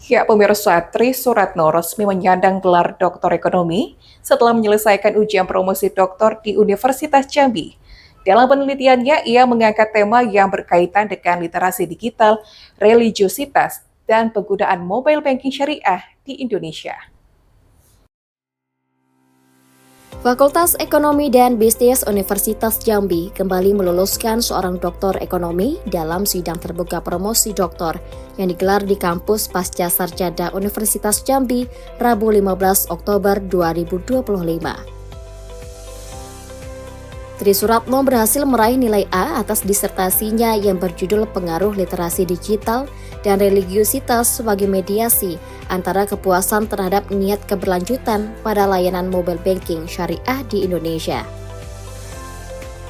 Ya, pemirsa, Tri Suratno resmi menyandang gelar doktor ekonomi setelah menyelesaikan ujian promosi doktor di Universitas Jambi. Dalam penelitiannya, ia mengangkat tema yang berkaitan dengan literasi digital, religiositas, dan penggunaan mobile banking syariah di Indonesia. Fakultas Ekonomi dan Bisnis Universitas Jambi kembali meluluskan seorang doktor ekonomi dalam sidang terbuka promosi doktor yang digelar di kampus Pasca Sarjana Universitas Jambi Rabu 15 Oktober 2025. Tri Suratno berhasil meraih nilai A atas disertasinya yang berjudul Pengaruh Literasi Digital dan Religiositas sebagai mediasi antara kepuasan terhadap niat keberlanjutan pada layanan mobile banking syariah di Indonesia.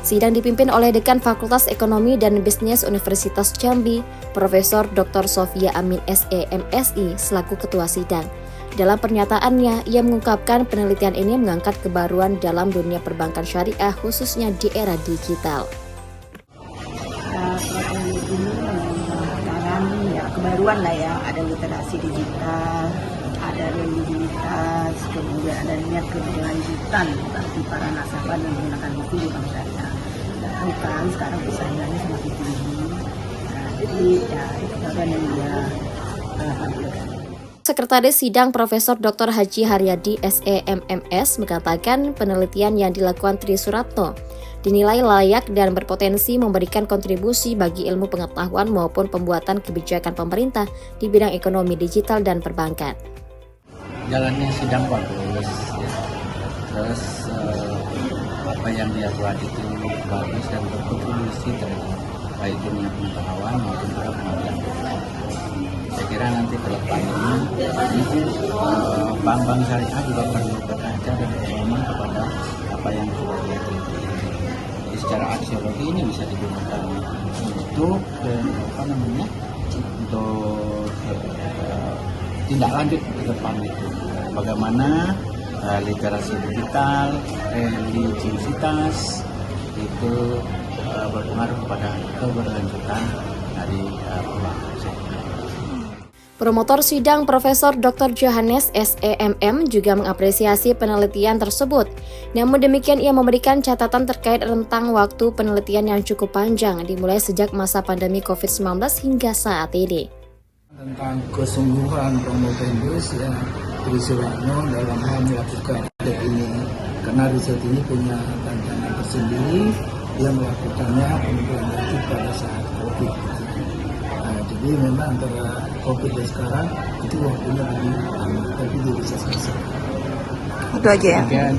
Sidang dipimpin oleh Dekan Fakultas Ekonomi dan Bisnis Universitas Jambi, Profesor Dr. Sofia Amin SE MSI selaku Ketua Sidang. Dalam pernyataannya, ia mengungkapkan penelitian ini mengangkat kebaruan dalam dunia perbankan syariah khususnya di era digital. Ini sekarang ya kebaruan lah ya, ada literasi digital, ada religiositas, kemudian ada niat keberlanjutan bagi para nasabah yang menggunakan buku di bank syariah. Kan sekarang persaingannya semakin tinggi, jadi ya itu bagian yang dia tampilkan. Sekretaris Sidang Profesor Dr. Haji Haryadi SEMMS mengatakan penelitian yang dilakukan Tri Suratno dinilai layak dan berpotensi memberikan kontribusi bagi ilmu pengetahuan maupun pembuatan kebijakan pemerintah di bidang ekonomi digital dan perbankan. Jalannya sidang bagus, ya. Terus apa yang dia buat itu bagus dan berkontribusi terhadap baik dunia pengetahuan maupun juga pengambilan keputusan. Saya kira nanti ke depan ini bank-bank syariah juga perlu berkaca dan berpedoman kepada apa yang sudah dia teliti. Jadi secara aksiologi ini bisa digunakan untuk untuk tindak lanjut ke depan itu. Bagaimana literasi digital, religiositas itu berpengaruh kepada keberlanjutan dari perbankan syariah. Promotor sidang Profesor Dr. Johannes SEMM juga mengapresiasi penelitian tersebut. Namun demikian ia memberikan catatan terkait rentang waktu penelitian yang cukup panjang dimulai sejak masa pandemi COVID-19 hingga saat ini. Tentang kesungguhan promotor Indonesia, Tri Suratno dalam hal melakukan riset ini, karena riset ini punya tantangan tersendiri, dia melakukannya implementasi pada saat COVID. Jadi memang antara COVID dan sekarang itu waktunya lebih lama, tapi dia bisa selesai. Itu aja ya.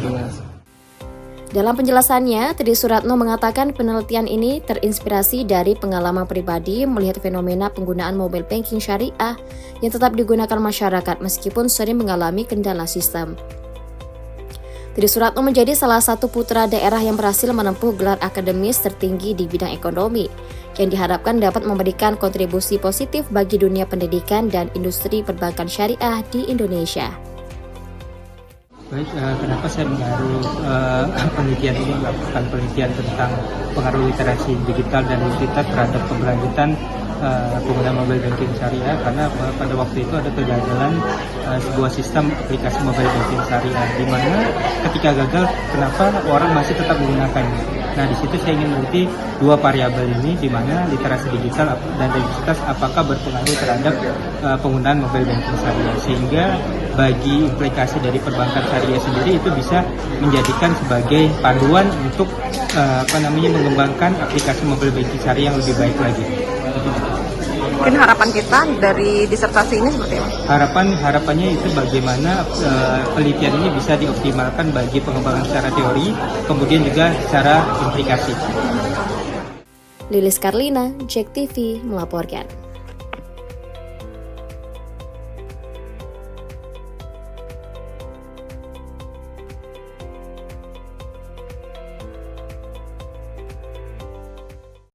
Dalam penjelasannya, Tri Suratno mengatakan penelitian ini terinspirasi dari pengalaman pribadi melihat fenomena penggunaan mobile banking syariah yang tetap digunakan masyarakat meskipun sering mengalami kendala sistem. Tri Suratno menjadi salah satu putra daerah yang berhasil menempuh gelar akademis tertinggi di bidang ekonomi, yang diharapkan dapat memberikan kontribusi positif bagi dunia pendidikan dan industri perbankan syariah di Indonesia. Baik, kenapa saya mengaruh penelitian ini, melakukan penelitian tentang pengaruh literasi digital dan likuiditas terhadap keberlanjutan penggunaan mobile banking syariah, karena pada waktu itu ada kegagalan sebuah sistem aplikasi mobile banking syariah, di mana ketika gagal, kenapa orang masih tetap menggunakannya. Nah, di situ saya ingin meneliti dua variabel ini, di mana literasi digital dan religiositas apakah berpengaruh terhadap penggunaan mobile banking syariah, sehingga bagi implikasi dari perbankan syariah sendiri itu bisa menjadikan sebagai panduan untuk mengembangkan aplikasi mobile banking syariah yang lebih baik lagi. Mungkin harapan kita dari disertasi ini seperti apa? Harapannya itu bagaimana penelitian ini bisa dioptimalkan bagi pengembangan secara teori, kemudian juga secara implikasi. Lilis Karlina, JEK TV melaporkan.